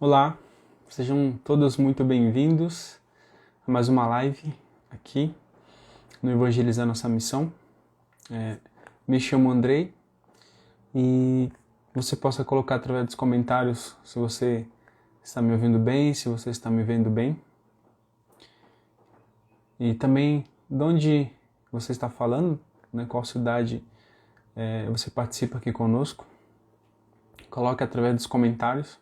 Olá, sejam todos muito bem-vindos a mais uma live aqui no Evangelizar Nossa Missão. Me chamo Andrei e você possa colocar através dos comentários se você está me ouvindo bem, se você está me vendo bem. E também de onde você está falando, né, qual cidade você participa aqui conosco. Coloque através dos comentários.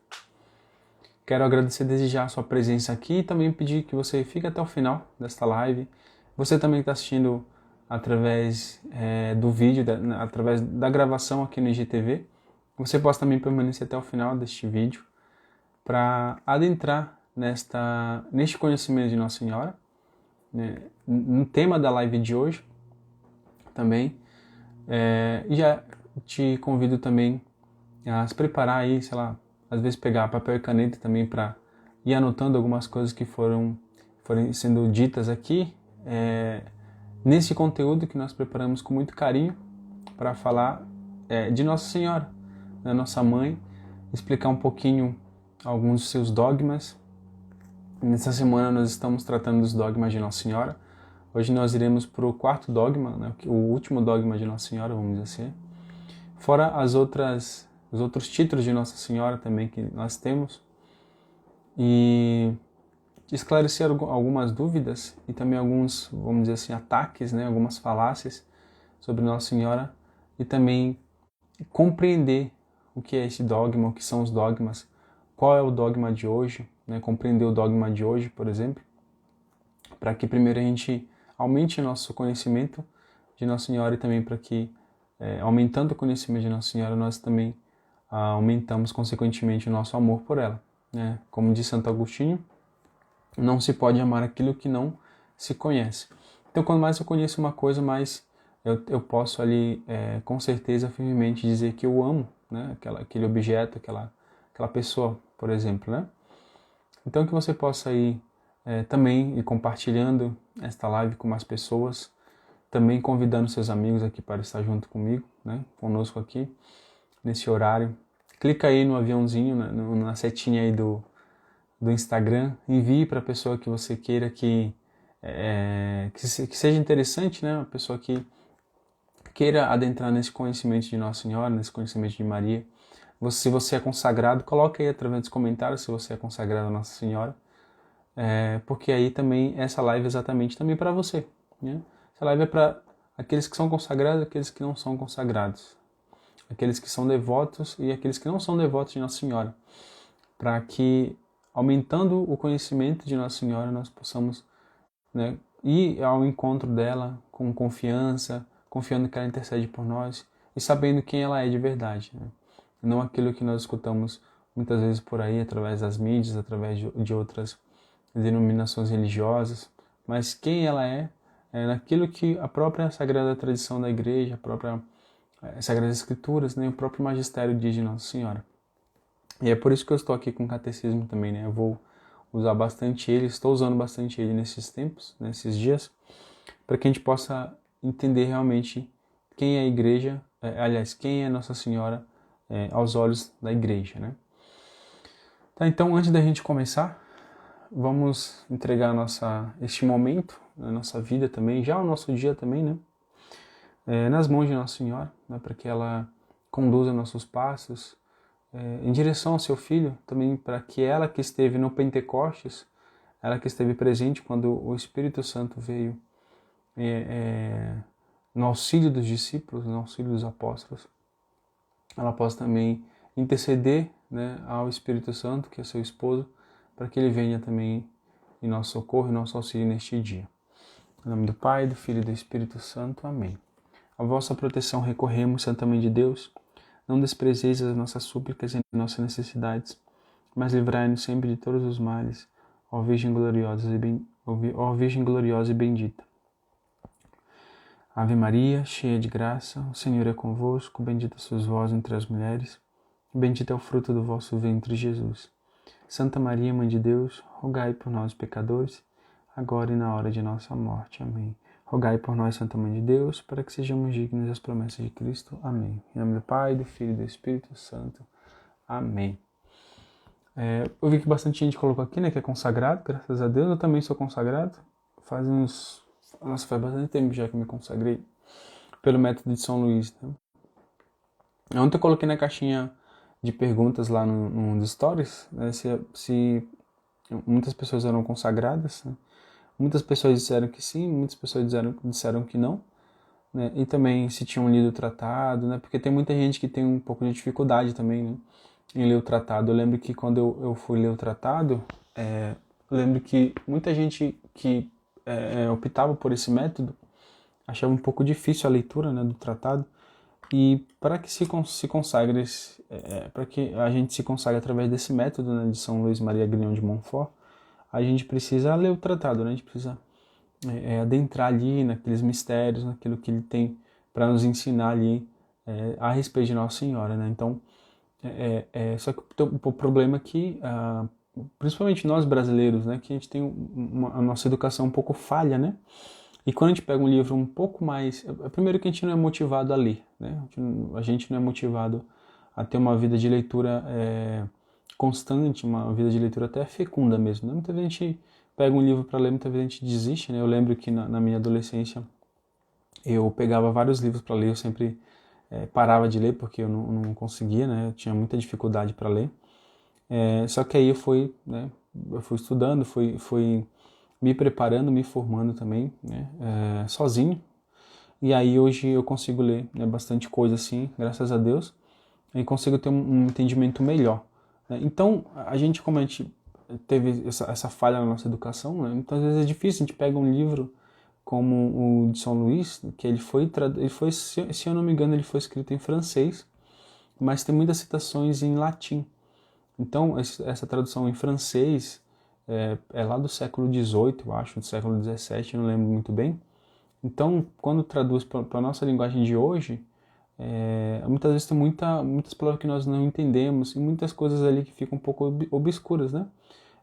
Quero agradecer desde já a sua presença aqui e também pedir que você fique até o final desta live. Você também está assistindo através do vídeo, através da gravação aqui no IGTV. Você pode também permanecer até o final deste vídeo para adentrar neste conhecimento de Nossa Senhora, né, no tema da live de hoje também. E já te convido também a se preparar aí, sei lá, às vezes pegar papel e caneta também para ir anotando algumas coisas que foram sendo ditas aqui nesse conteúdo que nós preparamos com muito carinho para falar de Nossa Senhora, né, nossa mãe, explicar um pouquinho alguns dos seus dogmas. Nessa semana nós estamos tratando dos dogmas de Nossa Senhora. Hoje nós iremos para o quarto dogma, né, o último dogma de Nossa Senhora, vamos dizer assim. Fora os outros títulos de Nossa Senhora também que nós temos. E esclarecer algumas dúvidas e também alguns, vamos dizer assim, ataques, né, algumas falácias sobre Nossa Senhora e também compreender o que é esse dogma, o que são os dogmas, qual é o dogma de hoje, né, compreender o dogma de hoje, por exemplo, para que primeiro a gente aumente nosso conhecimento de Nossa Senhora e também para que, aumentando o conhecimento de Nossa Senhora, nós também aumentamos consequentemente o nosso amor por ela, né? Como diz Santo Agostinho, não se pode amar aquilo que não se conhece. Então, quanto mais eu conheço uma coisa, mais eu posso ali, com certeza, firmemente dizer que eu amo, né, aquele objeto, aquela pessoa, por exemplo, né? Então, que você possa ir também ir compartilhando esta live com mais pessoas, também convidando seus amigos aqui para estar junto comigo, né, conosco aqui, nesse horário. Clica aí no aviãozinho, na setinha aí do Instagram, envie para a pessoa que você queira que seja interessante, né? Uma pessoa que queira adentrar nesse conhecimento de Nossa Senhora, nesse conhecimento de Maria. Se você é consagrado, coloque aí através dos comentários se você é consagrado a Nossa Senhora, porque aí também essa live é exatamente também para você, né? Essa live é para aqueles que são consagrados e aqueles que não são consagrados, aqueles que são devotos e aqueles que não são devotos de Nossa Senhora, para que, aumentando o conhecimento de Nossa Senhora, nós possamos, né, ir ao encontro dela com confiança, confiando que ela intercede por nós e sabendo quem ela é de verdade, né? Não aquilo que nós escutamos muitas vezes por aí, através das mídias, através de outras denominações religiosas, mas quem ela é naquilo que a própria Sagrada Tradição da Igreja, a própria Sagradas Escrituras, né, o próprio Magistério diz de Nossa Senhora. E é por isso que eu estou aqui com o catecismo também, né? Eu vou usar bastante ele, estou usando bastante ele nesses tempos, nesses dias, para que a gente possa entender realmente quem é a Igreja, aliás, quem é Nossa Senhora aos olhos da Igreja, né? Tá, então, antes da gente começar, vamos entregar este momento, a nossa vida também, já o nosso dia também, né? Nas mãos de Nossa Senhora, né? Para que ela conduza nossos passos, em direção ao seu Filho, também para que ela que esteve no Pentecostes, ela que esteve presente quando o Espírito Santo veio no auxílio dos discípulos, no auxílio dos apóstolos, ela possa também interceder, né, ao Espírito Santo, que é seu esposo, para que ele venha também em nosso socorro e nosso auxílio neste dia. Em nome do Pai, do Filho e do Espírito Santo. Amém. A vossa proteção recorremos, Santa Mãe de Deus. Não desprezeis as nossas súplicas e nossas necessidades, mas livrai-nos sempre de todos os males, ó Virgem gloriosa e bendita. Ave Maria, cheia de graça, o Senhor é convosco, bendita sois vós entre as mulheres, e bendito é o fruto do vosso ventre, Jesus. Santa Maria, Mãe de Deus, rogai por nós, pecadores, agora e na hora de nossa morte. Amém. Rogai por nós, Santa Mãe de Deus, para que sejamos dignos das promessas de Cristo. Amém. Em nome do Pai, do Filho e do Espírito Santo. Amém. Eu vi que bastante gente colocou aqui, né, que é consagrado, graças a Deus. Eu também sou consagrado. Faz bastante tempo já que eu me consagrei pelo método de São Luís, né? Ontem eu coloquei na caixinha de perguntas lá nos stories, né, se muitas pessoas eram consagradas, né? Muitas pessoas disseram que sim, muitas pessoas disseram que não, né? E também se tinham lido o tratado, né? Porque tem muita gente que tem um pouco de dificuldade também, né, em ler o tratado. Eu lembro que quando eu fui ler o tratado, eu lembro que muita gente que optava por esse método achava um pouco difícil a leitura, né, do tratado. E para que se consagre, para que a gente se consagre através desse método, né, de São Luís Maria Grignion de Montfort, a gente precisa ler o tratado, né? A gente precisa adentrar ali naqueles mistérios, naquilo que ele tem para nos ensinar ali a respeito de Nossa Senhora, né? Então, só que o problema é que, principalmente nós brasileiros, né, que a gente tem a nossa educação um pouco falha, né? E quando a gente pega um livro um pouco mais... Primeiro que a gente não é motivado a ler, né? A gente não é motivado a ter uma vida de leitura constante, uma vida de leitura até fecunda mesmo, né? Muita vezes a gente pega um livro para ler, muita vezes a gente desiste, né? Eu lembro que na minha adolescência eu pegava vários livros para ler, eu sempre parava de ler porque eu não conseguia, né? Eu tinha muita dificuldade para ler. Só que aí eu fui estudando, fui me preparando, me formando também, né, sozinho. E aí hoje eu consigo ler, né, bastante coisa assim, graças a Deus, e consigo ter um entendimento melhor, né? Então, como a gente teve essa falha na nossa educação, né, então às vezes é difícil. A gente pega um livro como o de São Luís, que ele foi, se eu não me engano, ele foi escrito em francês, mas tem muitas citações em latim. Então, essa tradução em francês é lá do século XVIII, eu acho, do século XVII, não lembro muito bem. Então, quando traduz para a nossa linguagem de hoje, muitas vezes tem muitas palavras que nós não entendemos e muitas coisas ali que ficam um pouco obscuras, né?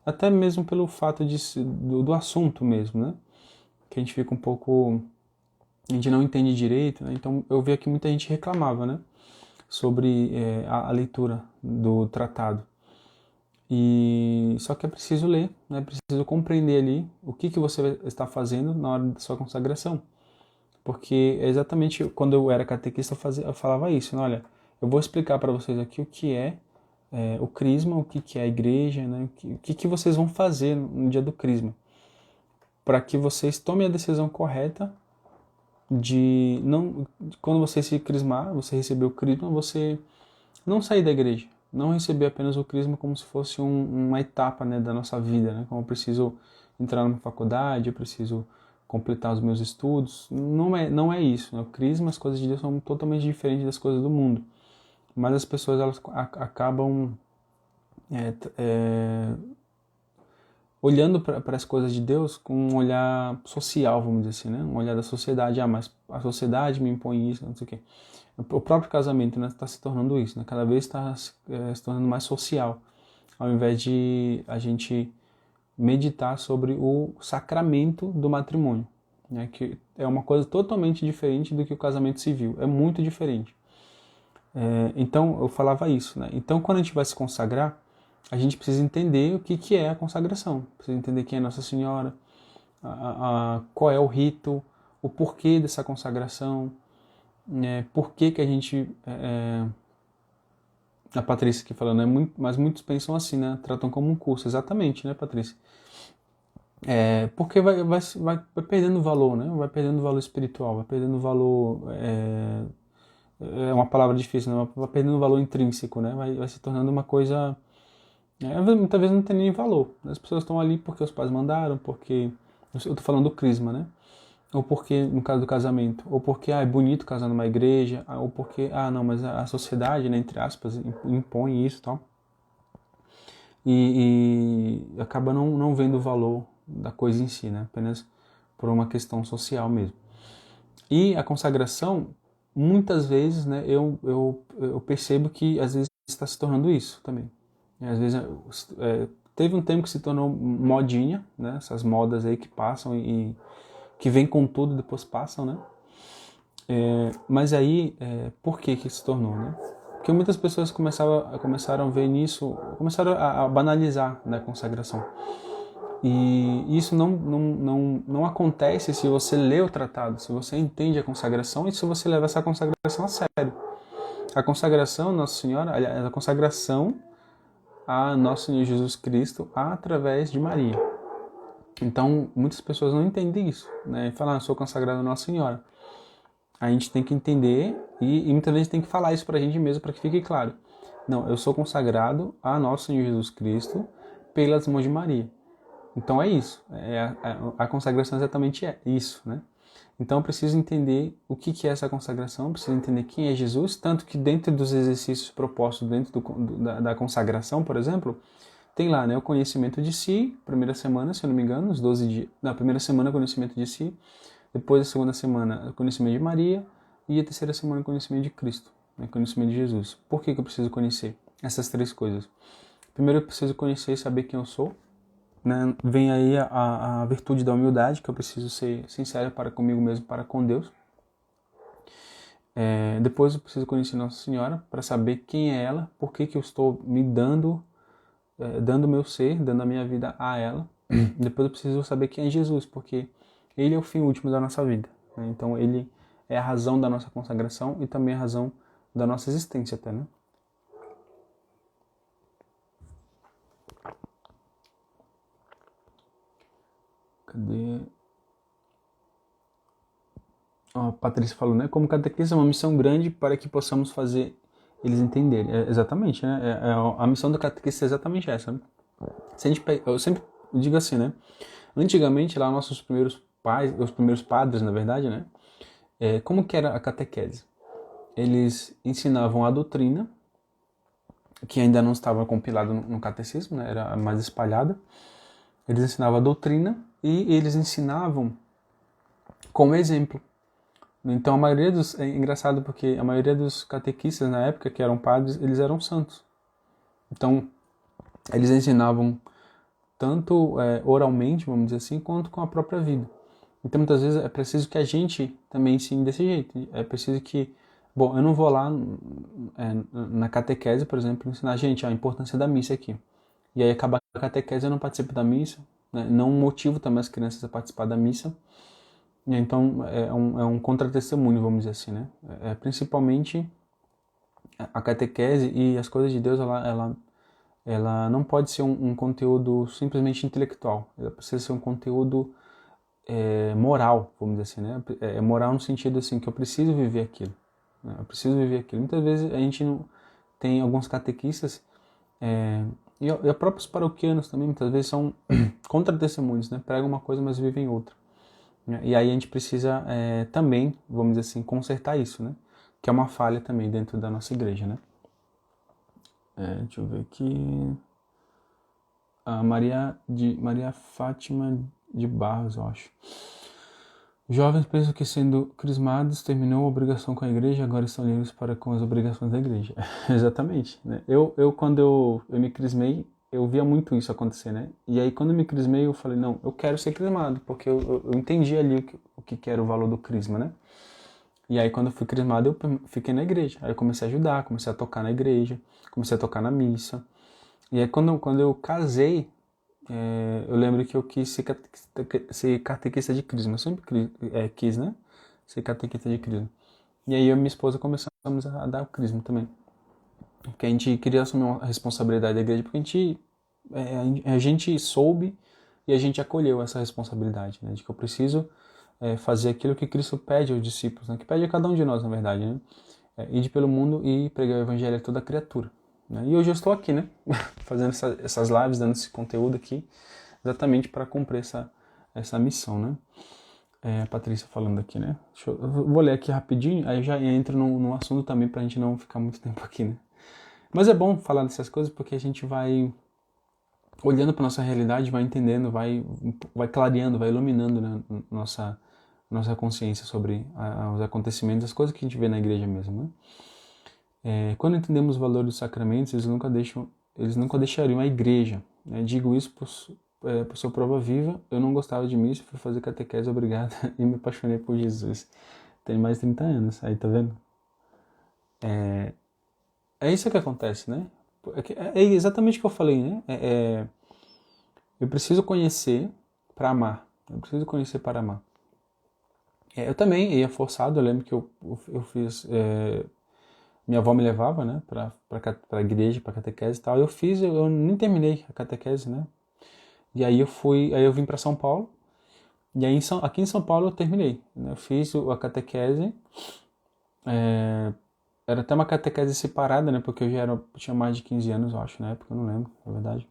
Até mesmo pelo fato do assunto mesmo, né? Que a gente fica um pouco... A gente não entende direito, né? Então, eu vi aqui muita gente reclamava, né, sobre a leitura do tratado. E só que é preciso ler, né? É preciso compreender ali o que você está fazendo na hora da sua consagração. Porque exatamente quando eu era catequista eu falava isso, né? Olha, eu vou explicar para vocês aqui o que é o crisma, o que é a igreja, né? O que vocês vão fazer no dia do crisma, para que vocês tomem a decisão correta de não, quando você se crismar, você receber o crisma, você não sair da igreja, não receber apenas o crisma como se fosse uma etapa, né, da nossa vida, né? Como eu preciso entrar numa faculdade, eu preciso completar os meus estudos. Não é isso, né? O crisma, as coisas de Deus são totalmente diferentes das coisas do mundo. Mas as pessoas elas acabam olhando para as coisas de Deus com um olhar social, vamos dizer assim, né? Um olhar da sociedade. Mas a sociedade me impõe isso, não sei o quê. O próprio casamento, né, está se tornando isso, né? Cada vez está se tornando mais social, ao invés de a gente meditar sobre o sacramento do matrimônio, né? Que é uma coisa totalmente diferente do que o casamento civil, é muito diferente. Então eu falava isso, né? Então quando a gente vai se consagrar, a gente precisa entender o que é a consagração, precisa entender quem é Nossa Senhora, qual é o rito, o porquê dessa consagração, por que a gente... a Patrícia aqui falando, mas muitos pensam assim, né? Tratam como um curso, exatamente, né, Patrícia? Porque vai perdendo valor, né? Vai perdendo valor espiritual, vai perdendo valor... É uma palavra difícil, né? Vai perdendo valor intrínseco, né? Vai se tornando uma coisa... muitas vezes não tem nem valor. As pessoas estão ali porque os pais mandaram, porque... Eu estou falando do crisma, né? Ou porque, no caso do casamento, ou porque é bonito casar numa igreja, ou porque, não, mas a sociedade, né, entre aspas, impõe isso e tal. E acaba não vendo o valor da coisa em si, né? Apenas por uma questão social mesmo. E a consagração, muitas vezes, né, eu percebo que às vezes está se tornando isso também. Às vezes teve um tempo que se tornou modinha, né? Essas modas aí que passam e que vem com tudo e depois passam, né? Mas aí, por que se tornou, né? Porque muitas pessoas começaram a ver nisso, começaram a banalizar, né, a consagração. E isso não acontece se você lê o tratado, se você entende a consagração e se você leva essa consagração a sério. A consagração, Nossa Senhora, aliás, a consagração a Nosso Senhor Jesus Cristo através de Maria. Então, muitas pessoas não entendem isso, né? Falam, sou consagrado a Nossa Senhora. A gente tem que entender e muitas vezes tem que falar isso pra gente mesmo, para que fique claro. Não, eu sou consagrado a Nosso Senhor Jesus Cristo pelas mãos de Maria. Então é isso, a consagração exatamente é isso, né? Então eu preciso entender o que é essa consagração, preciso entender quem é Jesus, tanto que dentro dos exercícios propostos dentro da consagração, por exemplo, tem lá, né, o conhecimento de si, primeira semana, se eu não me engano, os 12 dias, na primeira semana, conhecimento de si, depois a segunda semana, conhecimento de Maria, e a terceira semana, conhecimento de Cristo, né, conhecimento de Jesus. Por que eu preciso conhecer essas três coisas? Primeiro eu preciso conhecer e saber quem eu sou, né? Vem aí a virtude da humildade, que eu preciso ser sincero para comigo mesmo, para com Deus. Depois eu preciso conhecer Nossa Senhora, para saber quem é ela, por que eu estou me dando o meu ser, dando a minha vida a ela. Depois eu preciso saber quem é Jesus, porque ele é o fim último da nossa vida, né? Então ele é a razão da nossa consagração e também a razão da nossa existência até, né? Cadê? A Patrícia falou, né? Como catequista é uma missão grande para que possamos fazer eles entenderem. Exatamente, né? A missão do catequista é exatamente essa, né? Se a gente eu sempre digo assim, né? Antigamente, lá, nossos primeiros pais, os primeiros padres, na verdade, né? Como que era a catequese? Eles ensinavam a doutrina, que ainda não estava compilada no catecismo, né? Era mais espalhada. Eles ensinavam a doutrina e eles ensinavam como exemplo. Então é engraçado porque a maioria dos catequistas na época, que eram padres, eles eram santos. Então eles ensinavam tanto oralmente, vamos dizer assim, quanto com a própria vida. Então muitas vezes é preciso que a gente também ensine desse jeito. É preciso que, bom, eu não vou lá na catequese, por exemplo, ensinar a gente a importância da missa aqui. E aí acaba a catequese, eu não participo da missa, né? Não motivo também as crianças a participar da missa. Então é um contra-testemunho, vamos dizer assim, né? Principalmente a catequese e as coisas de Deus, ela não pode ser um conteúdo simplesmente intelectual. Ela precisa ser um conteúdo moral, vamos dizer assim, né? Moral no sentido assim que eu preciso viver aquilo, né? Eu preciso viver aquilo. Muitas vezes a gente não tem alguns catequistas e próprios paroquianos também muitas vezes são contra-testemunhos, né? Pregam uma coisa, mas vivem outra. E aí a gente precisa também, vamos dizer assim, consertar isso, né? Que é uma falha também dentro da nossa igreja, né? Deixa eu ver aqui. A Maria Fátima de Barros, eu acho. Jovens pensam que sendo crismados terminou a obrigação com a igreja, agora estão livres para com as obrigações da igreja. Exatamente, né? Quando eu me crismei, eu via muito isso acontecer, né? E aí quando eu me crismei, eu falei, não, eu quero ser crismado, porque eu entendi ali o que era o valor do crisma, né? E aí quando eu fui crismado, eu fiquei na igreja. Aí eu comecei a ajudar, comecei a tocar na igreja, comecei a tocar na missa. E aí quando eu casei, eu lembro que eu quis ser catequista de crisma. Eu sempre quis, né? Ser catequista de crisma. E aí eu e minha esposa começamos a dar o crisma também. Porque a gente queria assumir a responsabilidade da igreja, porque a gente soube e a gente acolheu essa responsabilidade, né? De que eu preciso fazer aquilo que Cristo pede aos discípulos, né? Que pede a cada um de nós, na verdade, né? Ir pelo mundo e pregar o evangelho a toda criatura. Né? E hoje eu estou aqui, né? Fazendo essas lives, dando esse conteúdo aqui, exatamente para cumprir essa missão, né? A Patrícia falando aqui, né? Eu vou ler aqui rapidinho, aí já entro no assunto também para a gente não ficar muito tempo aqui, né? Mas é bom falar dessas coisas porque a gente vai olhando para nossa realidade, vai entendendo, vai clareando, vai iluminando, né, nossa consciência sobre os acontecimentos, as coisas que a gente vê na igreja mesmo, né? Quando entendemos o valor dos sacramentos, eles nunca deixariam a igreja, né? Digo isso por sua prova viva. Eu não gostava de missa, fui fazer catequese, obrigado, e me apaixonei por Jesus. Tem mais de 30 anos, aí tá vendo? é isso que acontece, né? É exatamente o que eu falei, né? Eu preciso conhecer para amar. Eu preciso conhecer para amar. Eu também ia forçado, eu lembro que eu fiz... minha avó me levava, né, para a igreja, para catequese e tal. Eu nem terminei a catequese, né? E aí aí eu vim para São Paulo. E aí aqui em São Paulo eu terminei, né? Eu fiz a catequese. Era até uma catequese separada, né? Porque eu tinha mais de 15 anos, eu acho, na época, eu não lembro, na verdade.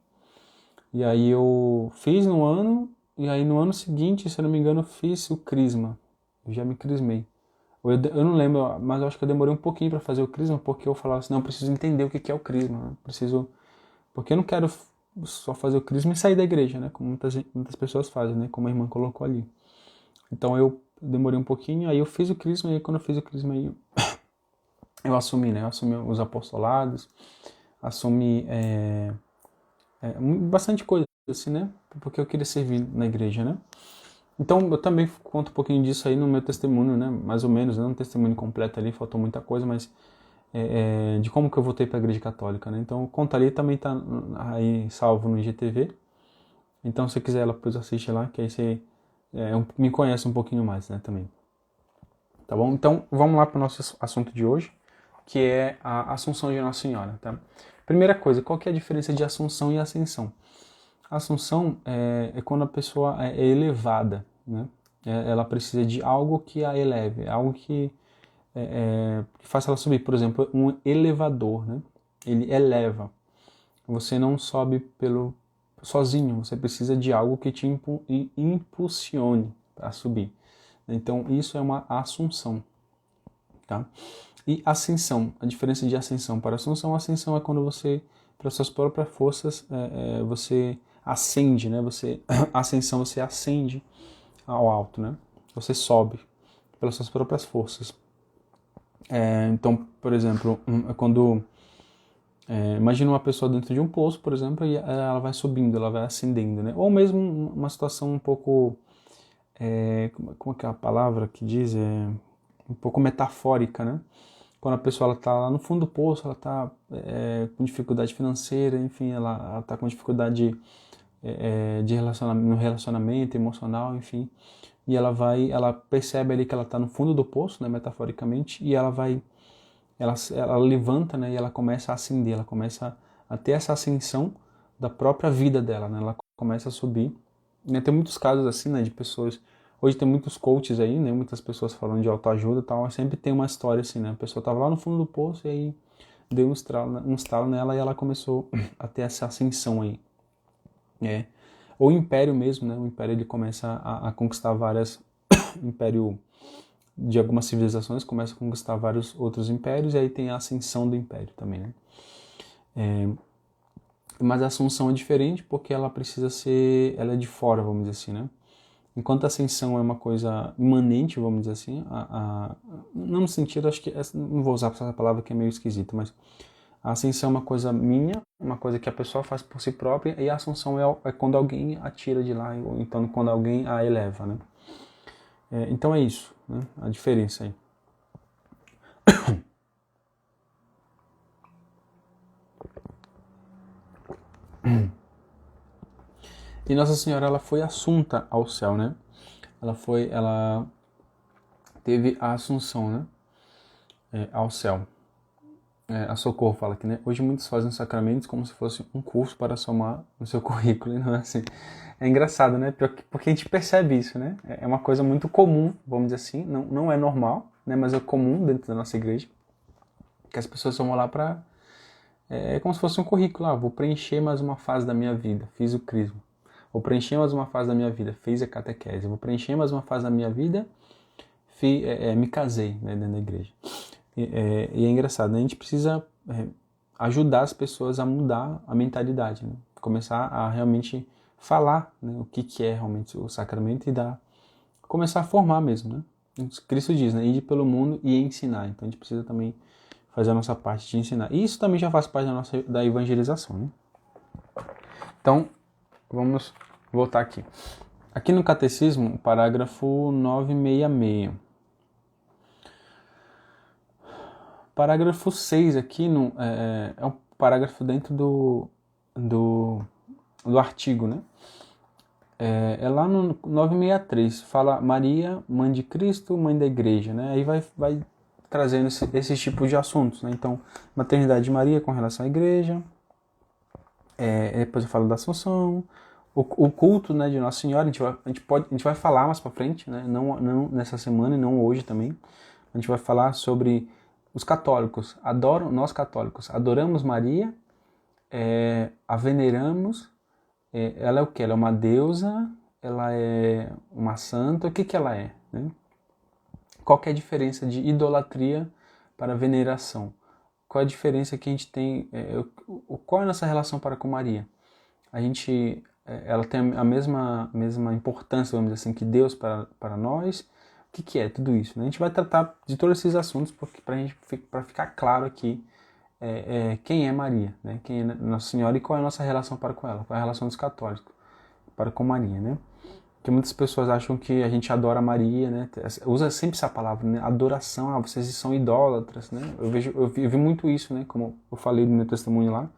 E aí eu fiz no ano, e aí no ano seguinte, se eu não me engano, eu fiz o crisma. Eu já me crismei. Eu não lembro, mas eu acho que eu demorei um pouquinho para fazer o crisma, porque eu falava assim, não, eu preciso entender o que é o crisma, né? Porque eu não quero só fazer o crisma e sair da igreja, né? Como muitas pessoas fazem, né? Como a irmã colocou ali. Então eu demorei um pouquinho, aí eu fiz o crisma, e aí quando eu fiz o crisma, aí eu assumi, né? Eu assumi os apostolados, assumi bastante coisa, assim, né? Porque eu queria servir na igreja, né? Então eu também conto um pouquinho disso aí no meu testemunho, né? Mais ou menos, não um testemunho completo ali, faltou muita coisa, mas de como que eu voltei para a igreja católica, né? Então conta ali, também tá aí salvo no IGTV. Então se você quiser, ela depois assiste lá, que aí você me conhece um pouquinho mais, né? Também. Tá bom? Então vamos lá para o nosso assunto de hoje, que é a Assunção de Nossa Senhora, tá? Primeira coisa, qual que é a diferença de Assunção e Ascensão? A Assunção é quando a pessoa é elevada, né? Ela precisa de algo que a eleve, algo que faça ela subir. Por exemplo, um elevador, né? Ele eleva. Você não sobe sozinho, você precisa de algo que te impulsione a subir. Então, isso é uma assunção, tá? E ascensão, a diferença de ascensão para ascensão é quando você, pelas suas próprias forças, você ascende, né? Ascensão, você ascende ao alto, né? Você sobe pelas suas próprias forças. Então, por exemplo, quando imagina uma pessoa dentro de um poço, por exemplo, e ela vai subindo, ela vai ascendendo, né? Ou mesmo uma situação um pouco, como é que é a palavra que diz? Um pouco metafórica, né? Quando a pessoa está lá no fundo do poço, ela está com dificuldade financeira, enfim, ela está com dificuldade no relacionamento emocional, enfim, e ela percebe ali que ela está no fundo do poço, né, metaforicamente, e ela levanta, né, e ela começa a ascender, ela começa a ter essa ascensão da própria vida dela, né, ela começa a subir. E tem muitos casos assim, né, de pessoas. Hoje tem muitos coaches aí, né, muitas pessoas falando de autoajuda e tal, mas sempre tem uma história assim, né, a pessoa estava lá no fundo do poço e aí deu um estalo nela e ela começou a ter essa ascensão aí. Ou o Império mesmo, né, o Império ele começa a conquistar várias. Império de algumas civilizações começa a conquistar vários outros impérios e aí tem a ascensão do império também, né? Mas a assunção é diferente porque ela é de fora, vamos dizer assim, né? Enquanto a ascensão é uma coisa imanente, vamos dizer assim, não no sentido, acho que, não vou usar essa palavra que é meio esquisita, mas a ascensão é uma coisa minha, uma coisa que a pessoa faz por si própria, e a assunção é quando alguém a tira de lá, ou então quando alguém a eleva, né? Então é isso, né? A diferença aí. E Nossa Senhora, ela foi assunta ao céu, né? Ela teve a assunção, né? Ao céu. A Socorro fala aqui, né? Hoje muitos fazem os sacramentos como se fosse um curso para somar no seu currículo, e não é assim. É engraçado, né? Porque a gente percebe isso, né? É uma coisa muito comum, vamos dizer assim. Não é normal, né? Mas é comum dentro da nossa igreja. Que as pessoas vão lá para... É como se fosse um currículo. Vou preencher mais uma fase da minha vida. Fiz o crisma. Vou preencher mais uma fase da minha vida. Fiz a catequese. Vou preencher mais uma fase da minha vida. Me casei, né? Dentro da igreja. E é engraçado, né? A gente precisa ajudar as pessoas a mudar a mentalidade, né? Começar a realmente falar, né, o que é realmente o sacramento e começar a formar mesmo, né? Cristo diz, né? Ide pelo mundo e ensinar. Então a gente precisa também fazer a nossa parte de ensinar. E isso também já faz parte da evangelização, né? Então, vamos voltar aqui. Aqui no Catecismo, o parágrafo 966. Parágrafo 6 aqui é um parágrafo dentro do artigo, né? É lá no 963, fala Maria, mãe de Cristo, mãe da igreja, né? Aí vai trazendo esse tipo de assuntos, né? Então, maternidade de Maria com relação à igreja, depois eu falo da Assunção, o culto, né, de Nossa Senhora, a gente vai falar mais pra frente, né? Não nessa semana e não hoje também. A gente vai falar sobre os católicos, nós católicos adoramos Maria, a veneramos. Ela é o que? Ela é uma deusa? Ela é uma santa? O que ela é? Né? Qual que é a diferença de idolatria para veneração? Qual é a diferença que a gente tem? Qual é a nossa relação para com Maria? Ela tem a mesma importância, vamos dizer assim, que Deus para nós. O que é tudo isso? Né? A gente vai tratar de todos esses assuntos para ficar claro aqui quem é Maria, né? Quem é Nossa Senhora e qual é a nossa relação para com ela, qual é a relação dos católicos para com Maria, né? Porque muitas pessoas acham que a gente adora Maria, né? Usa sempre essa palavra, né? Adoração, vocês são idólatras, né? Eu vi muito isso, né? Como eu falei no meu testemunho lá,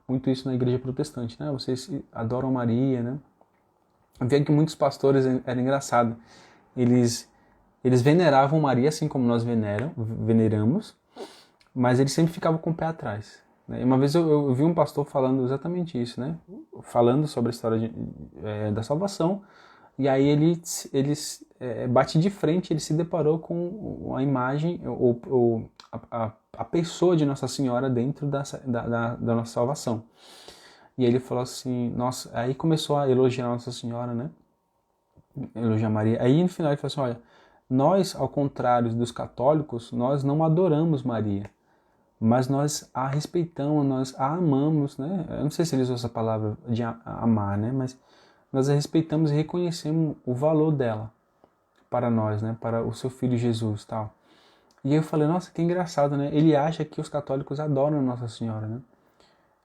muito isso na igreja protestante, né? Vocês adoram Maria, né? Eu via que muitos pastores, era engraçado, eles veneravam Maria assim como nós veneramos, mas ele sempre ficava com o pé atrás. Né? E uma vez eu vi um pastor falando exatamente isso, né? Falando sobre a história da salvação, e aí ele bate de frente, ele se deparou com a imagem, a pessoa de Nossa Senhora dentro da nossa salvação. E ele falou assim, nossa, aí começou a elogiar Nossa Senhora, né? Elogiar Maria. Aí no final ele falou assim, olha, nós, ao contrário dos católicos, nós não adoramos Maria, mas nós a respeitamos, nós a amamos, né? Eu não sei se eles usam essa palavra de amar, né? Mas nós a respeitamos e reconhecemos o valor dela para nós, né? Para o seu filho Jesus, tal. E aí eu falei, nossa, que engraçado, né? Ele acha que os católicos adoram Nossa Senhora, né?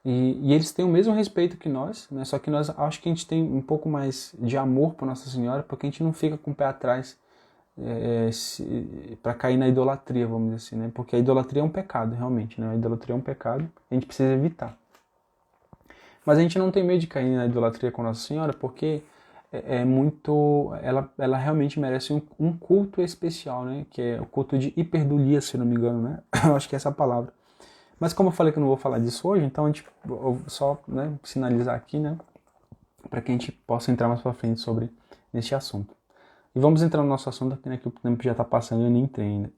E eles têm o mesmo respeito que nós, né? Só que nós acho que a gente tem um pouco mais de amor por Nossa Senhora, porque a gente não fica com o pé atrás para cair na idolatria, vamos dizer assim, né? Porque a idolatria é um pecado, realmente, né? A idolatria é um pecado, a gente precisa evitar. Mas a gente não tem medo de cair na idolatria com Nossa Senhora, porque ela realmente merece um culto especial, né? Que é o culto de hiperdulia, se não me engano, né? Eu acho que é essa a palavra. Mas como eu falei que eu não vou falar disso hoje, então a gente só, né, sinalizar aqui, né? Para que a gente possa entrar mais para frente sobre este assunto. E vamos entrar no nosso assunto aqui, né, que o tempo já está passando e eu nem entrei ainda.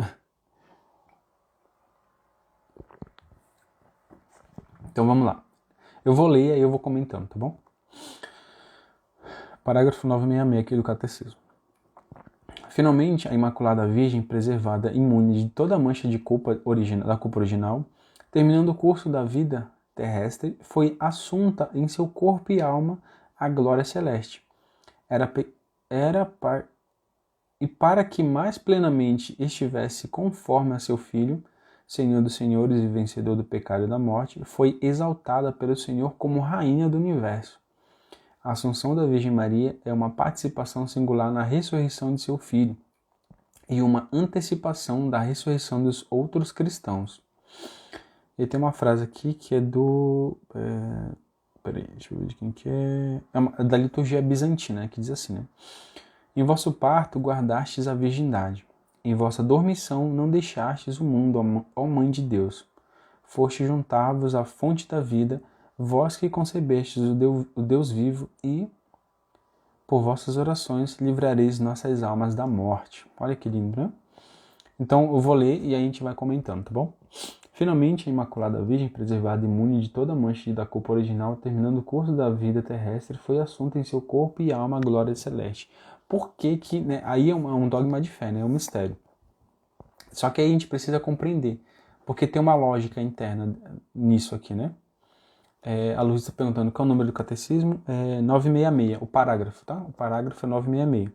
Então vamos lá. Eu vou ler e aí eu vou comentando, tá bom? Parágrafo 966 aqui do Catecismo. Finalmente, a Imaculada Virgem, preservada imune de toda mancha de culpa da culpa original, terminando o curso da vida terrestre, foi assunta em seu corpo e alma à glória celeste. E para que mais plenamente estivesse conforme a seu Filho, Senhor dos Senhores e vencedor do pecado e da morte, foi exaltada pelo Senhor como Rainha do Universo. A Assunção da Virgem Maria é uma participação singular na ressurreição de seu Filho e uma antecipação da ressurreição dos outros cristãos. E tem uma frase aqui que é do... Peraí, deixa eu ver de quem que é... É da liturgia bizantina, que diz assim, né? Em vosso parto guardastes a virgindade. Em vossa dormição não deixastes o mundo, ó Mãe de Deus. Foste juntar-vos à fonte da vida, vós que concebestes o Deus vivo e, por vossas orações, livrareis nossas almas da morte. Olha que lindo, né? Então eu vou ler e aí a gente vai comentando, tá bom? Finalmente, a Imaculada Virgem, preservada imune de toda mancha da culpa original, terminando o curso da vida terrestre, foi assunta em seu corpo e alma a glória celeste. Por que que, né, aí é um dogma de fé, né, é um mistério. Só que aí a gente precisa compreender, porque tem uma lógica interna nisso aqui, né? A Luz está perguntando qual é o número do catecismo, 966, o parágrafo, tá? O parágrafo é 966.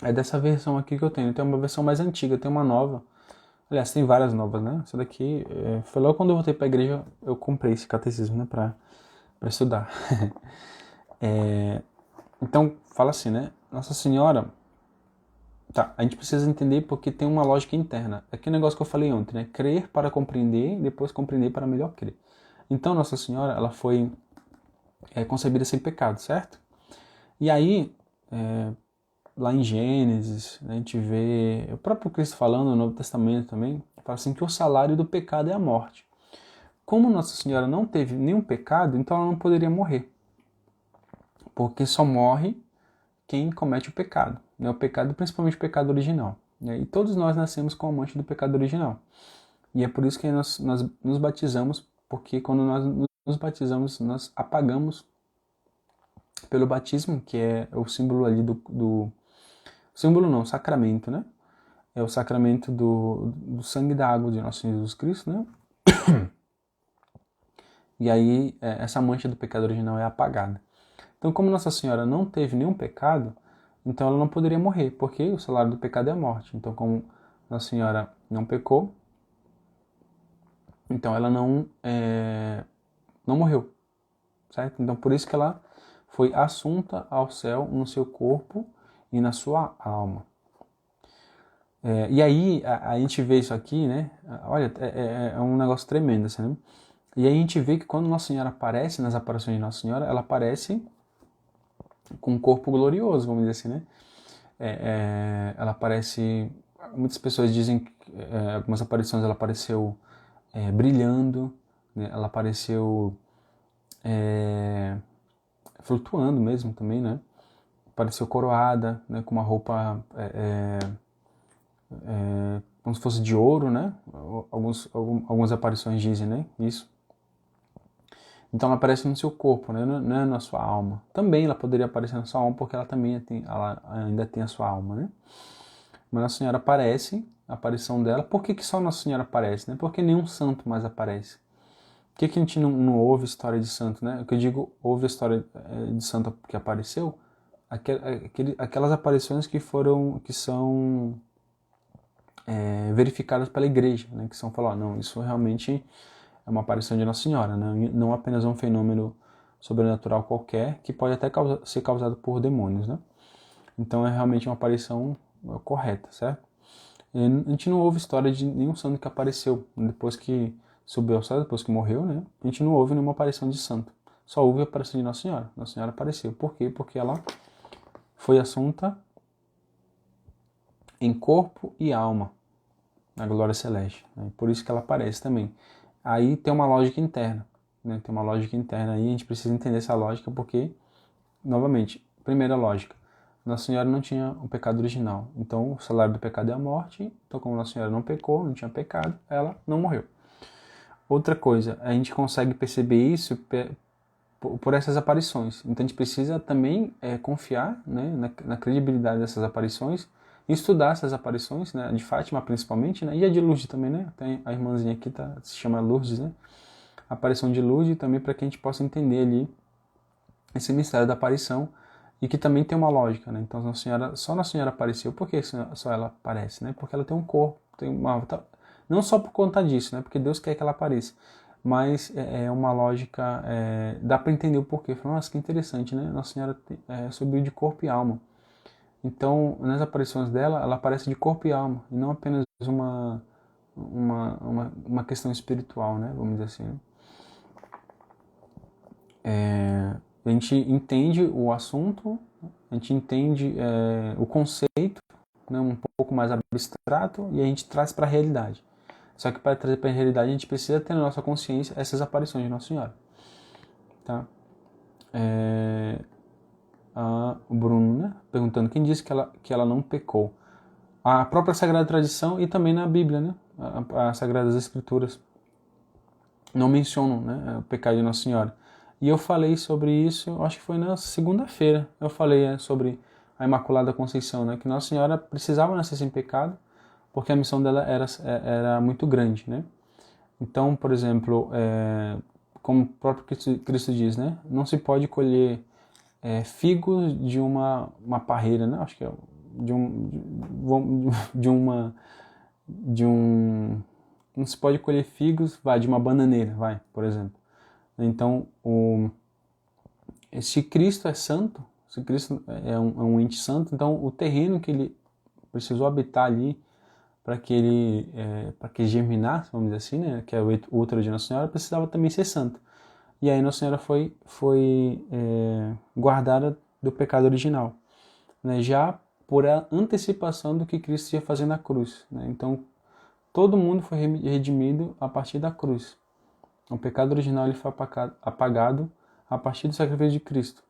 É dessa versão aqui que eu tenho. Tem uma versão mais antiga, tem uma nova. Aliás, tem várias novas, né? Essa daqui, foi logo quando eu voltei para a igreja, eu comprei esse catecismo, né, para estudar. Então, fala assim, né? Nossa Senhora, Tá, a gente precisa entender porque tem uma lógica interna. É aquele negócio que eu falei ontem, né? Crer para compreender, depois compreender para melhor crer. Então, Nossa Senhora, ela foi concebida sem pecado, certo? E aí, lá em Gênesis, né, a gente vê o próprio Cristo falando no Novo Testamento também, fala assim que o salário do pecado é a morte. Como Nossa Senhora não teve nenhum pecado, então ela não poderia morrer. Porque só morre quem comete o pecado. Né? O pecado, principalmente o pecado original. Né? E todos nós nascemos com a mancha do pecado original. E é por isso que nós nos batizamos, porque quando nós nos batizamos, nós apagamos pelo batismo, que é o símbolo ali símbolo não, sacramento, né? É o sacramento do sangue da água de nosso Senhor Jesus Cristo, né? E aí essa mancha do pecado original é apagada. Então, como Nossa Senhora não teve nenhum pecado, então ela não poderia morrer, porque o salário do pecado é a morte. Então, como Nossa Senhora não pecou, então ela não morreu, certo? Então, por isso que ela foi assunta ao céu no seu corpo e na sua alma. E aí a gente vê isso aqui, né? Olha, é um negócio tremendo, assim, né? E aí a gente vê que quando Nossa Senhora aparece nas aparições de Nossa Senhora, ela aparece com um corpo glorioso, vamos dizer assim, né? Ela aparece, muitas pessoas dizem que algumas aparições ela apareceu brilhando, né? Ela apareceu flutuando mesmo também, né? Apareceu coroada, né? Com uma roupa como se fosse de ouro, né? Algumas aparições dizem, né? Isso. Então ela aparece no seu corpo, né? Não é na sua alma. Também ela poderia aparecer na sua alma porque ela ainda tem a sua alma, né? Mas Nossa Senhora aparece, a aparição dela. Por que só Nossa Senhora aparece, né? Porque nenhum santo mais aparece. Por que a gente não ouve história de santo, né? O que eu digo, ouve a história de santo que apareceu, aquelas aparições que são verificadas pela igreja, né? Que são falar, não, isso realmente é uma aparição de Nossa Senhora, né? Não apenas um fenômeno sobrenatural qualquer, que pode até ser causado por demônios, né? Então é realmente uma aparição correta, certo? E a gente não ouve história de nenhum santo que apareceu depois que subiu ao céu, depois que morreu, né? A gente não ouve nenhuma aparição de santo. Só ouve a aparição de Nossa Senhora. Nossa Senhora apareceu. Por quê? Porque ela foi assunta em corpo e alma na glória celeste. Né? Por isso que ela aparece também. Aí tem uma lógica interna. Né? Tem uma lógica interna aí, a gente precisa entender essa lógica porque, novamente, primeira lógica, Nossa Senhora não tinha o pecado original. Então, o salário do pecado é a morte. Então, como Nossa Senhora não pecou, não tinha pecado, ela não morreu. Outra coisa, a gente consegue perceber isso por essas aparições. Então, a gente precisa também confiar, né, na credibilidade dessas aparições, estudar essas aparições, né, de Fátima principalmente, né, e a de Lourdes também, né? Tem a irmãzinha aqui, se chama Lourdes, né? A aparição de Lourdes também para que a gente possa entender ali esse mistério da aparição e que também tem uma lógica, né? Então só Nossa Senhora apareceu, por que só ela aparece, né? Porque ela tem um corpo, não só por conta disso, né? Porque Deus quer que ela apareça, mas é uma lógica, dá para entender o porquê. Fala, nossa, que interessante, né? Nossa Senhora subiu de corpo e alma. Então, nas aparições dela, ela aparece de corpo e alma, e não apenas uma questão espiritual, né? Vamos dizer assim, né? A gente entende o assunto, a gente entende o conceito, né, um pouco mais abstrato, e a gente traz para a realidade. Só que para trazer para a realidade a gente precisa ter na nossa consciência essas aparições de Nossa Senhora. Tá? O Bruno, né, perguntando quem disse que ela não pecou. A própria Sagrada Tradição e também na Bíblia, né, as Sagradas Escrituras não mencionam, né, o pecado de Nossa Senhora. E eu falei sobre isso, acho que foi na segunda-feira. Eu falei sobre a Imaculada Conceição, né, que Nossa Senhora precisava nascer sem pecado, porque a missão dela era muito grande, né? Então, por exemplo, como o próprio Cristo diz, né, não se pode colher figos de uma parreira, né? Acho que é de um não se pode colher figos, de uma bananeira, por exemplo. Então, se Cristo é santo, se Cristo é um ente santo, então o terreno que ele precisou habitar ali para que ele germinasse, vamos dizer assim, né, que é o útero de Nossa Senhora, precisava também ser santo. E aí Nossa Senhora foi guardada do pecado original, né, já por a antecipação do que Cristo ia fazer na cruz, né? Então todo mundo foi redimido a partir da cruz. O pecado original ele foi apagado a partir do sacrifício de Cristo.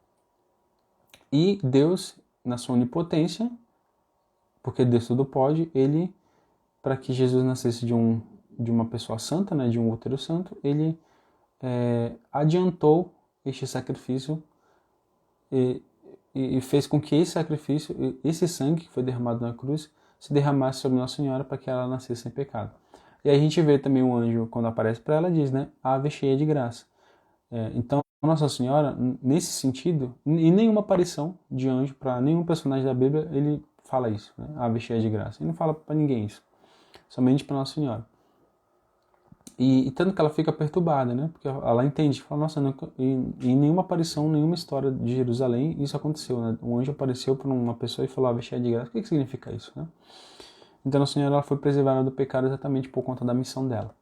E Deus, na sua onipotência, porque Deus tudo pode, ele, para que Jesus nascesse de uma pessoa santa, né, de um útero santo, ele adiantou este sacrifício e fez com que esse sacrifício, esse sangue que foi derramado na cruz, se derramasse sobre Nossa Senhora para que ela nascesse sem pecado. E aí a gente vê também o anjo, quando aparece para ela, diz, né, Ave cheia de graça. Então, Nossa Senhora, nesse sentido, em nenhuma aparição de anjo, para nenhum personagem da Bíblia, ele fala isso, né, Ave cheia de graça. Ele não fala para ninguém isso, somente para Nossa Senhora. E tanto que ela fica perturbada, né? Porque ela entende, fala, nossa, em nenhuma aparição, nenhuma história de Jerusalém isso aconteceu, né? Um anjo apareceu para uma pessoa e falou, cheia de graça. O que significa isso, né? Então, Nossa Senhora ela foi preservada do pecado exatamente por conta da missão dela.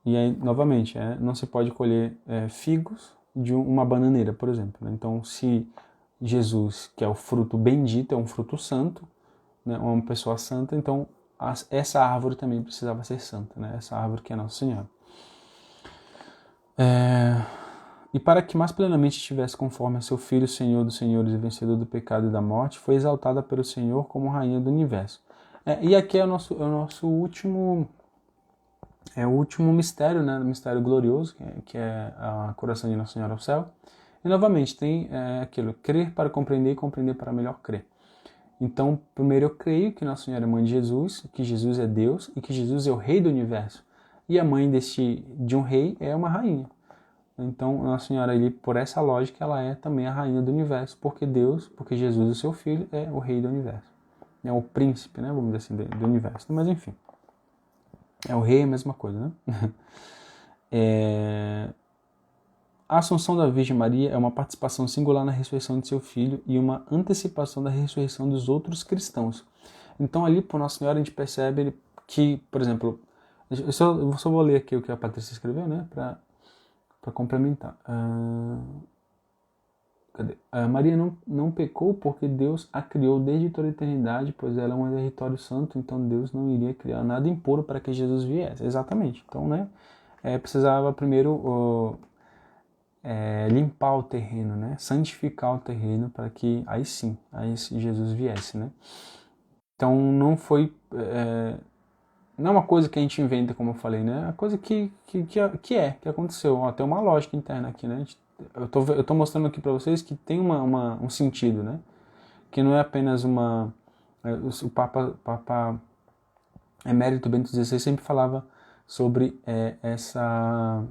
E aí, novamente, não se pode colher figos de uma bananeira, por exemplo, né? Então, se Jesus, que é o fruto bendito, é um fruto santo, né? Uma pessoa santa, então essa árvore também precisava ser santa, né? Essa árvore que é Nossa Senhora. E para que mais plenamente estivesse conforme a seu Filho, Senhor dos senhores e vencedor do pecado e da morte, foi exaltada pelo Senhor como Rainha do Universo. E aqui é o nosso último o último mistério, né? O mistério glorioso, que é a coroação de Nossa Senhora ao céu. E novamente tem aquilo, crer para compreender e compreender para melhor crer. Então, primeiro eu creio que Nossa Senhora é mãe de Jesus, que Jesus é Deus e que Jesus é o rei do universo. E a mãe de um rei é uma rainha. Então, Nossa Senhora, por essa lógica, ela é também a rainha do universo, porque Jesus, o seu filho, é o rei do universo. É o príncipe, né, vamos dizer assim, do universo. Mas enfim, o rei é a mesma coisa, né? A Assunção da Virgem Maria é uma participação singular na ressurreição de seu filho e uma antecipação da ressurreição dos outros cristãos. Então ali por Nossa Senhora a gente percebe que, por exemplo, eu só vou ler aqui o que a Patrícia escreveu, né, para complementar. Maria não pecou porque Deus a criou desde toda a eternidade, pois ela é um território santo, então Deus não iria criar nada impuro para que Jesus viesse. Exatamente. Então, né, precisava primeiro limpar o terreno, né? Santificar o terreno para que aí sim Jesus viesse, né? Então não foi não é uma coisa que a gente inventa, como eu falei, né? É uma coisa que aconteceu. Ó, tem uma lógica interna aqui, né? Eu tô mostrando aqui para vocês que tem um sentido, né? Que não é apenas o Papa Emérito Bento XVI sempre falava sobre essa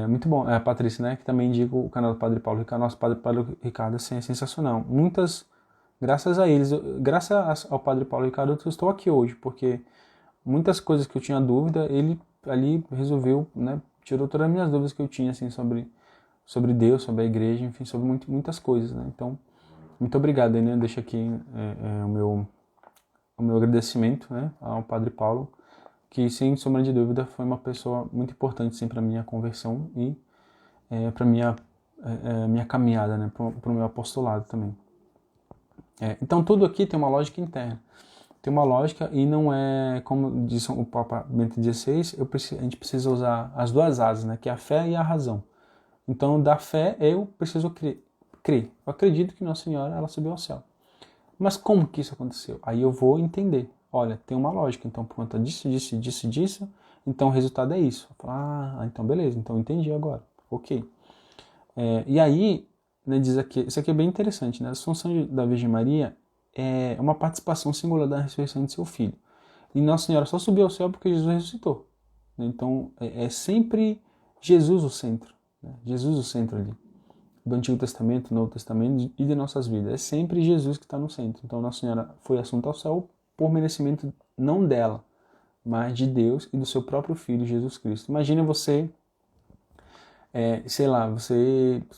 muito bom. A Patrícia, né, que também indica o canal do Padre Paulo Ricardo. Nosso Padre Paulo Ricardo é sensacional. Graças a eles, graças ao Padre Paulo Ricardo, eu estou aqui hoje, porque muitas coisas que eu tinha dúvida, ele ali resolveu, né, tirou todas as minhas dúvidas que eu tinha, assim, sobre Deus, sobre a igreja, enfim, sobre muitas coisas, né. Então, muito obrigado, né, deixo aqui o meu agradecimento, né, ao Padre Paulo, que sem sombra de dúvida foi uma pessoa muito importante para a minha conversão e para a minha caminhada, né, para o meu apostolado também. Então tudo aqui tem uma lógica interna, tem uma lógica e não é, como diz o Papa Bento XVI, a gente precisa usar as duas asas, né, que é a fé e a razão. Então da fé eu preciso crer. Eu acredito que Nossa Senhora ela subiu ao céu. Mas como que isso aconteceu? Aí eu vou entender. Olha, tem uma lógica, então por conta disso, então o resultado é isso. Eu falo, então beleza, então eu entendi agora. Ok. E aí, né, diz aqui, isso aqui é bem interessante, né? A Assunção da Virgem Maria é uma participação singular da ressurreição de seu filho. E Nossa Senhora só subiu ao céu porque Jesus ressuscitou. Então é sempre Jesus o centro. Né? Jesus o centro ali. Do Antigo Testamento, do Novo Testamento e de nossas vidas. É sempre Jesus que está no centro. Então Nossa Senhora foi assunta ao céu por merecimento não dela, mas de Deus e do seu próprio Filho, Jesus Cristo. Imagina você, você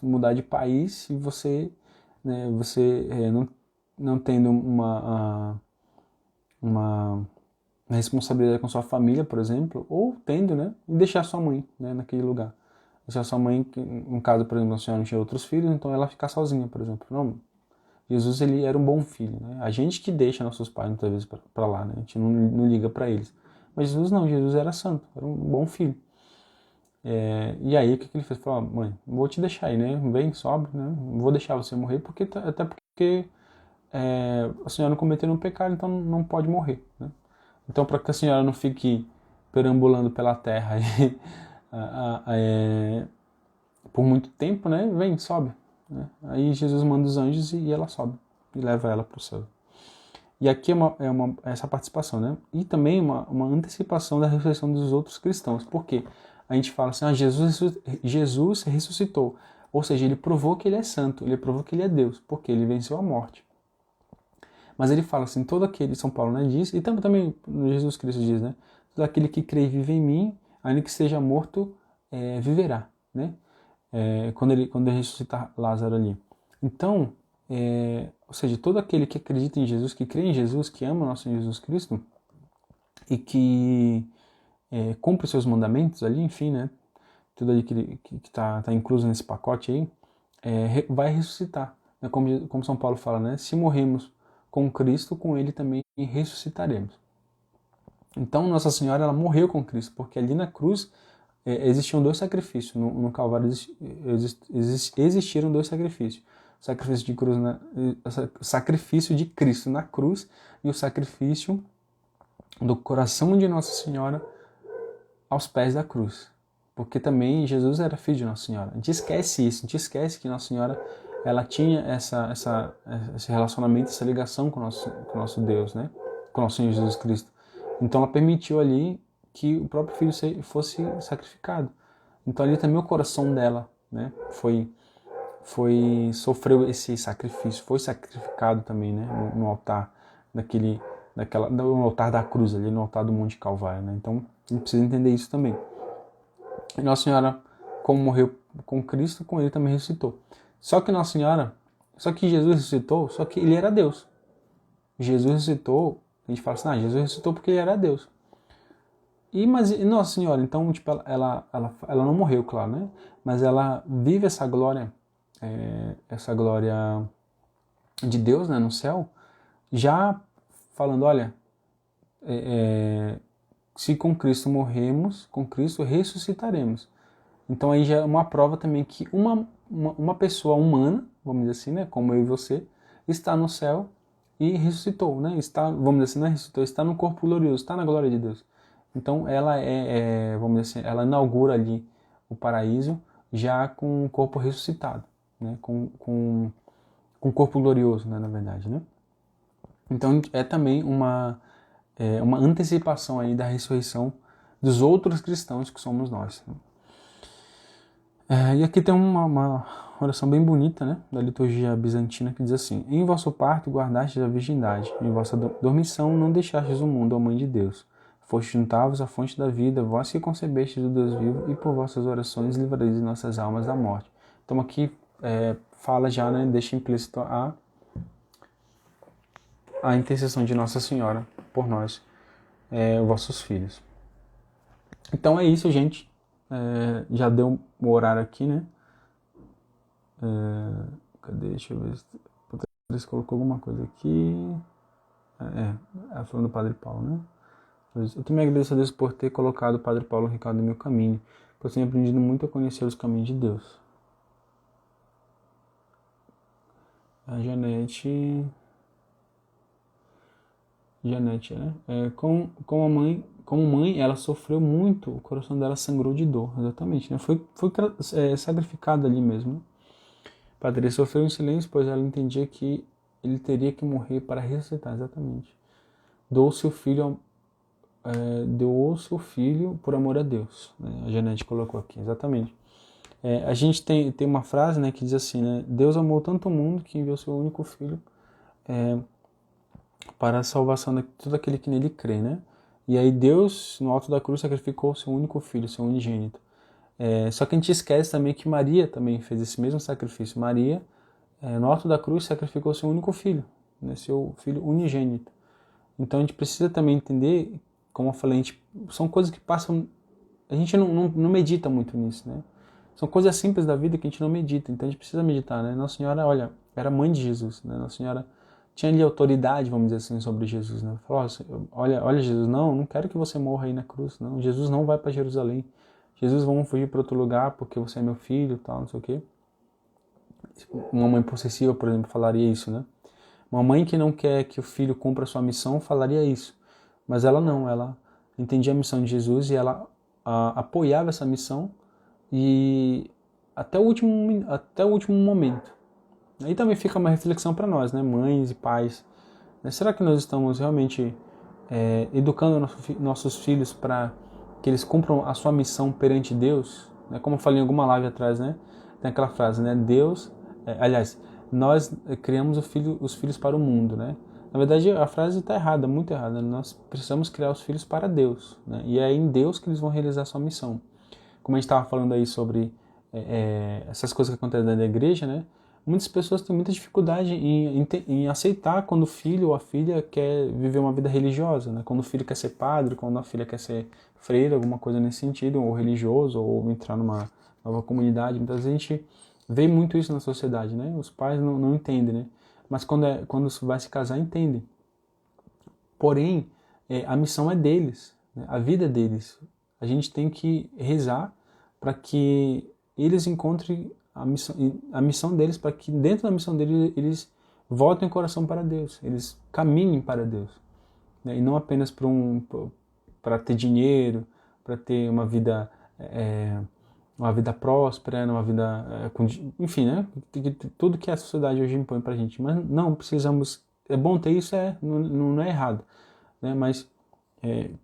mudar de país e você não tendo uma responsabilidade com sua família, por exemplo, ou tendo, né, e deixar sua mãe, né, naquele lugar. Deixar sua mãe, no caso, por exemplo, a senhora não tinha outros filhos, então ela ficar sozinha, por exemplo. Não, Jesus, ele era um bom filho, né? A gente que deixa nossos pais muitas vezes para lá, né? A gente não liga para eles. Mas Jesus não, Jesus era santo, era um bom filho. E aí o que ele fez? Falou, mãe, não vou te deixar aí, né? Vem, sobe, né? Não vou deixar você morrer, até porque a senhora não cometeu nenhum pecado, então não pode morrer, né? Então, para que a senhora não fique perambulando pela terra por muito tempo, né? Vem, sobe. Né? Aí Jesus manda os anjos e ela sobe e leva ela para o céu. E aqui essa participação, né? E também uma antecipação da ressurreição dos outros cristãos. Por quê? A gente fala assim, Jesus ressuscitou. Ou seja, ele provou que ele é santo, ele provou que ele é Deus, porque ele venceu a morte. Mas ele fala assim, todo aquele, São Paulo, né, diz, e também Jesus Cristo diz, né? Todo aquele que crê e vive em mim, ainda que seja morto, viverá, né? Quando ele ressuscita Lázaro ali. Então, ou seja, todo aquele que acredita em Jesus, que crê em Jesus, que ama o nosso Jesus Cristo e que cumpre os seus mandamentos ali, enfim, né? Tudo ali que tá incluso nesse pacote aí, vai ressuscitar. Né? Como São Paulo fala, né? Se morremos com Cristo, com Ele também ressuscitaremos. Então, Nossa Senhora, ela morreu com Cristo, porque ali na cruz existiam dois sacrifícios. No Calvário existiram dois sacrifícios. O sacrifício de Cristo na cruz e o sacrifício do coração de Nossa Senhora aos pés da cruz. Porque também Jesus era filho de Nossa Senhora. A gente esquece isso, a gente esquece que Nossa Senhora ela tinha esse relacionamento, essa ligação com o nosso Deus, né? Com o nosso Senhor Jesus Cristo. Então ela permitiu ali que o próprio filho fosse sacrificado. Então ali também o coração dela, né, sofreu esse sacrifício, foi sacrificado também, né, no altar no altar da cruz ali, no altar do Monte Calvário, né? Então a gente precisa entender isso também. E Nossa Senhora, como morreu com Cristo, com ele também ressuscitou. Só que Jesus ressuscitou, só que ele era Deus. Jesus ressuscitou, a gente fala assim, Jesus ressuscitou porque ele era Deus. Mas Nossa Senhora, então, tipo, ela não morreu, claro, né? Mas ela vive essa glória de Deus, né, no céu, já falando, olha, se com Cristo morremos, com Cristo ressuscitaremos. Então aí já é uma prova também que uma pessoa humana, vamos dizer assim, né, como eu e você, está no céu e ressuscitou, né? Está, vamos dizer assim, não é ressuscitou, está no corpo glorioso, está na glória de Deus. Então ela vamos dizer assim, ela inaugura ali o paraíso já com o corpo ressuscitado, né? Com o corpo glorioso, né, na verdade, né? Então é também uma antecipação aí da ressurreição dos outros cristãos que somos nós. Né? E aqui tem uma oração bem bonita, né, da liturgia bizantina, que diz assim: em vosso parto guardastes a virgindade, em vossa dormição não deixastes o mundo, ó Mãe de Deus. Foste juntar-vos à fonte da vida, vós que concebestes o Deus vivo, e por vossas orações livrareis nossas almas da morte. Então aqui fala já, né, deixa implícito a intercessão de Nossa Senhora por nós, vossos filhos. Então é isso, gente. Já deu o horário aqui, né? Cadê? Deixa eu ver se o Patrícia colocou alguma coisa aqui. Falando do Padre Paulo, né? Eu também agradeço a Deus por ter colocado o Padre Paulo Ricardo no meu caminho, pois tenho aprendido muito a conhecer os caminhos de Deus. A Janete, né? Como mãe, ela sofreu muito, o coração dela sangrou de dor, exatamente, né? Foi sacrificada ali mesmo. Né? Patrícia sofreu em silêncio, pois ela entendia que ele teria que morrer para ressuscitar, exatamente. Doou seu filho por amor a Deus. Né? A Janete colocou aqui, exatamente. A gente tem uma frase, né, que diz assim, né? Deus amou tanto o mundo que enviou seu único filho para a salvação de todo aquele que nele crê, né? E aí Deus, no alto da cruz, sacrificou seu único filho, seu unigênito. Só que a gente esquece também que Maria também fez esse mesmo sacrifício. Maria, no alto da cruz, sacrificou seu único filho, né? Seu Filho unigênito. Então a gente precisa também entender, como eu falei, são coisas que passam, a gente não medita muito nisso, né? São coisas simples da vida que a gente não medita, então a gente precisa meditar, né? Nossa Senhora, olha, era mãe de Jesus, né? Nossa Senhora tinha ali autoridade, vamos dizer assim, sobre Jesus, né? Falou, olha Jesus, não quero que você morra aí na cruz, não. Jesus não vai para Jerusalém. Jesus, vamos fugir para outro lugar porque você é meu filho, tal, não sei o quê. Uma mãe possessiva, por exemplo, falaria isso, né? Uma mãe que não quer que o filho cumpra a sua missão falaria isso. Mas ela não, ela entendia a missão de Jesus e ela apoiava essa missão e até o último momento. Aí também fica uma reflexão para nós, né, mães e pais. Será que nós estamos realmente educando nossos filhos para que eles cumpram a sua missão perante Deus? Como eu falei em alguma live atrás, né? Tem aquela frase, né? Aliás, nós criamos os filhos para o mundo, né? Na verdade, a frase está errada, muito errada. Nós precisamos criar os filhos para Deus, né? E é em Deus que eles vão realizar a sua missão. Como a gente estava falando aí sobre essas coisas que acontecem dentro da igreja, né? Muitas pessoas têm muita dificuldade em aceitar quando o filho ou a filha quer viver uma vida religiosa, né? Quando o filho quer ser padre, quando a filha quer ser freira, alguma coisa nesse sentido, ou religioso, ou entrar numa nova comunidade. Muitas vezes a gente vê muito isso na sociedade, né? Os pais não entendem, né? Mas quando vai se casar, entendem. Porém, a missão é deles, né? A vida é deles. A gente tem que rezar para que eles encontrem a missão deles, para que dentro da missão deles eles voltem o coração para Deus, eles caminhem para Deus, né? E não apenas para ter dinheiro, para ter uma vida próspera, uma vida enfim, né? Tudo que a sociedade hoje impõe para a gente. Mas não precisamos. É bom ter isso, não é errado, né? Mas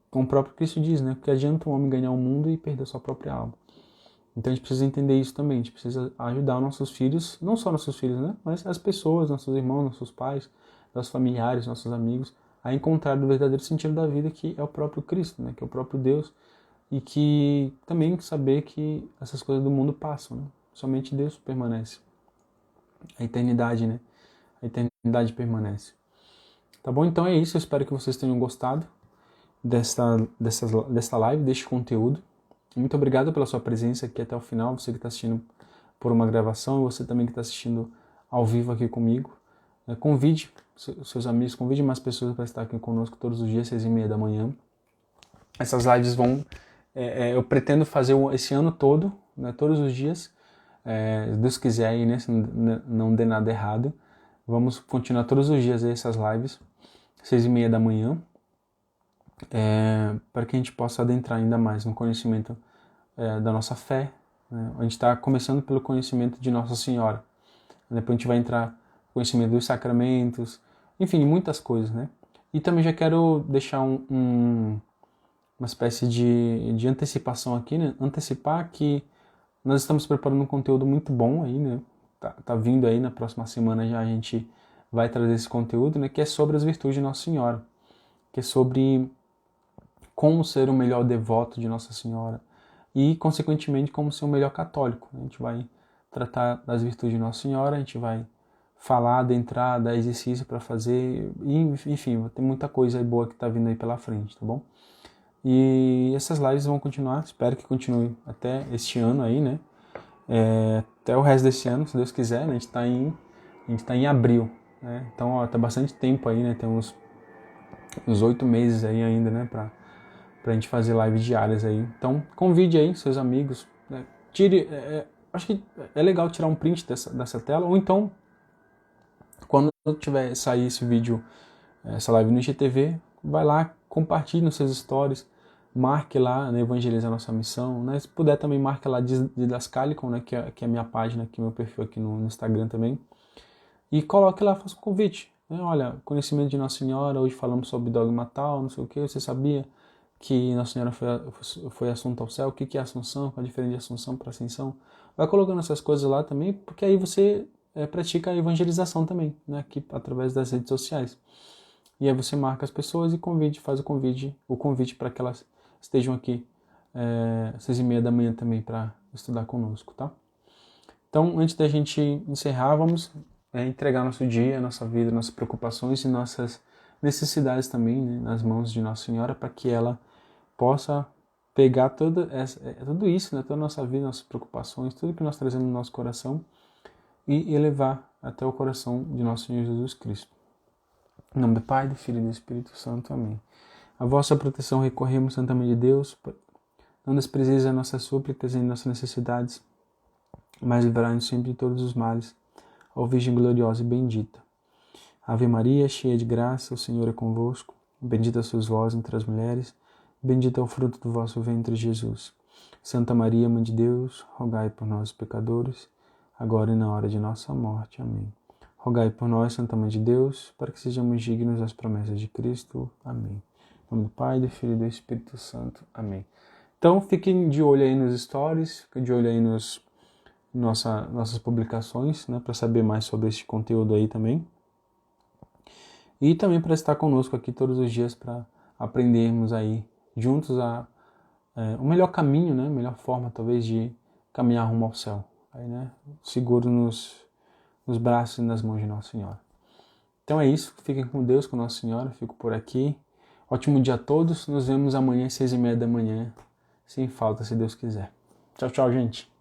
como o próprio Cristo diz, né? Porque adianta um homem ganhar o mundo e perder a sua própria alma. Então a gente precisa entender isso também, a gente precisa ajudar nossos filhos, não só nossos filhos, né? Mas as pessoas, nossos irmãos, nossos pais, nossos familiares, nossos amigos, a encontrar o verdadeiro sentido da vida, que é o próprio Cristo, né? Que é o próprio Deus, e que também saber que essas coisas do mundo passam, né? Somente Deus permanece. A eternidade, né? A eternidade permanece. Tá bom? Então é isso, eu espero que vocês tenham gostado desta live, deste conteúdo. Muito obrigado pela sua presença aqui até o final, você que está assistindo por uma gravação e você também que está assistindo ao vivo aqui comigo. Convide seus amigos, convide mais pessoas para estar aqui conosco todos os dias, 6h30 da manhã. Essas lives eu pretendo fazer esse ano todo, né, todos os dias, se Deus quiser aí, né, se não der nada errado. Vamos continuar todos os dias aí essas lives, 6h30 da manhã. Para que a gente possa adentrar ainda mais no conhecimento da nossa fé, né? A gente está começando pelo conhecimento de Nossa Senhora, depois a gente vai entrar no conhecimento dos sacramentos, enfim, muitas coisas, né? E também já quero deixar uma espécie de antecipação aqui, né? Antecipar que nós estamos preparando um conteúdo muito bom aí, né? Tá vindo aí na próxima semana já a gente vai trazer esse conteúdo, né? Que é sobre as virtudes de Nossa Senhora, que é sobre como ser o melhor devoto de Nossa Senhora e, consequentemente, como ser o melhor católico. A gente vai tratar das virtudes de Nossa Senhora, a gente vai falar, adentrar, dar exercício para fazer, e, enfim, tem muita coisa aí boa que está vindo aí pela frente, tá bom? E essas lives vão continuar, espero que continue até este ano aí, né? Até o resto desse ano, se Deus quiser, né? A gente está em abril, né? Então, tá bastante tempo aí, né? Tem uns 8 meses aí ainda, né? Pra gente fazer lives diárias aí. Então, convide aí seus amigos, né? Acho que é legal tirar um print dessa tela, ou então, quando tiver sair esse vídeo, essa live no IGTV, vai lá, compartilhe nos seus stories, marque lá, né, Evangelizar Nossa Missão, né? Se puder também marque lá Didascalicon, né, que é a minha página, aqui, meu perfil aqui no Instagram também, e coloque lá, faça um convite, né? Olha, conhecimento de Nossa Senhora, hoje falamos sobre dogma tal, não sei o que, você sabia que Nossa Senhora foi assunta ao céu, o que é Assunção, qual a diferença de Assunção para Ascensão. Vai colocando essas coisas lá também, porque aí você pratica a evangelização também, né, aqui através das redes sociais. E aí você marca as pessoas e faz o convite para que elas estejam aqui 6h30 da manhã também para estudar conosco, tá? Então, antes da gente encerrar, vamos entregar nosso dia, nossa vida, nossas preocupações e nossas necessidades também, né, nas mãos de Nossa Senhora, para que ela possa pegar tudo isso, né, toda a nossa vida, nossas preocupações, tudo que nós trazemos no nosso coração e elevar até o coração de nosso Senhor Jesus Cristo. Em nome do Pai, do Filho e do Espírito Santo. Amém. A vossa proteção recorremos, Santa Mãe de Deus, não desprezeis as nossas súplicas e nossas necessidades, mas livrai-nos sempre de todos os males. Ó Virgem gloriosa e bendita. Ave Maria, cheia de graça, o Senhor é convosco. Bendita sois vós entre as mulheres, bendito é o fruto do vosso ventre, Jesus. Santa Maria, Mãe de Deus, rogai por nós, pecadores, agora e na hora de nossa morte. Amém. Rogai por nós, Santa Mãe de Deus, para que sejamos dignos das promessas de Cristo. Amém. Em nome do Pai, do Filho e do Espírito Santo. Amém. Então, fiquem de olho aí nos stories, fiquem de olho aí nossas publicações, né, para saber mais sobre esse conteúdo aí também. E também para estar conosco aqui todos os dias para aprendermos aí juntos o melhor caminho, né, a melhor forma talvez de caminhar rumo ao céu. Aí, né, seguro nos braços e nas mãos de Nossa Senhora. Então é isso, fiquem com Deus, com Nossa Senhora, fico por aqui. Ótimo dia a todos, nos vemos amanhã às 6h30 da manhã, sem falta, se Deus quiser. Tchau, tchau, gente.